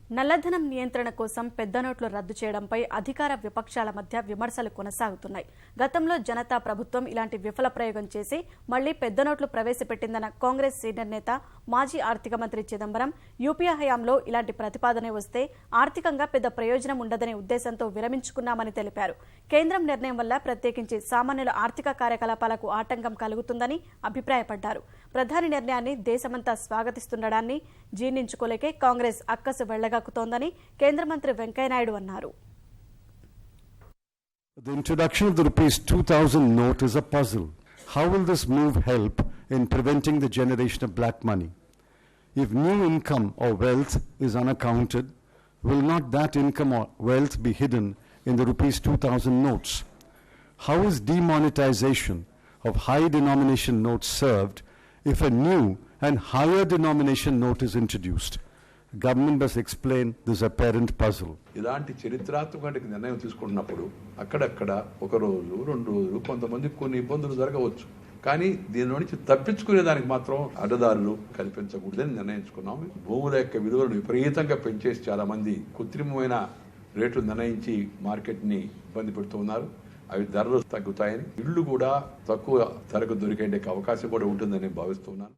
నల్లధనం నియంత్రణ కోసం పెద్ద నోట్లు రద్దు చేయడంపై అధికార విపక్షాల మధ్య విమర్శలు కొనసాగుతున్నాయి. గతంలో జనతా ప్రభుత్వం ఇలాంటి విఫల ప్రయోగం చేసి మళ్లీ పెద్ద నోట్లు ప్రవేశపెట్టిందన్న కాంగ్రెస్ సీనియర్ నేత మాజీ ఆర్థిక మంత్రి చిదంబరం యూపీఏ హయాంలో ఇలాంటి ప్రతిపాదన వస్తే ఆర్థికంగా పెద్ద ప్రయోజనం ఉండదనే ఉద్దేశంతో విరమించుకున్నామని తెలిపారు. కేంద్రం నిర్ణయం వల్ల ప్రత్యేకించి సామాన్యుల ఆర్థిక కార్యకలాపాలకు ఆటంకం కలుగుతుందని అభిప్రాయపడ్డారు. ప్రధాని నిర్ణయాన్ని దేశమంతా స్వాగతిస్తుండడాన్ని జీర్ణించుకోలేకే కాంగ్రెస్ అక్కసు వెళ్లగాకుతోందని కేంద్ర మంత్రి వెంకయ్య నాయుడు అన్నారు. The introduction of the rupees 2000 note is a puzzle. How will this move help in preventing the generation of black money? If new income or wealth is unaccounted, will not that income or wealth be hidden in the rupees 2000 notes? How is demonetization of high denomination notes served if a new and higher denomination note is introduced? Government must explain this apparent puzzle. ఇలాంటి చరిత్రాత్మక నిర్ణయం తీసుకున్నప్పుడు అక్కడక్కడ ఒక రోజు 2 రోజులు కొంతమంది కొన్ని ఇబ్బందులు జరగవచ్చు. కానీ దీని నుంచి తప్పించుకునే దానికి మాత్రం అడ్డదారులు కల్పించకూడదని నిర్ణయించుకున్నాం. భూముల యొక్క విలువలను విపరీతంగా పెంచేసి చాలా మంది కృత్రిమమైన రేట్లు నిర్ణయించి మార్కెట్ ని ఇబ్బంది పెడుతున్నారు. అవి ధరలు తగ్గుతాయని, ఇళ్లు కూడా తక్కువ ధరకు దొరికే అవకాశం కూడా ఉంటుందని భావిస్తున్నాను.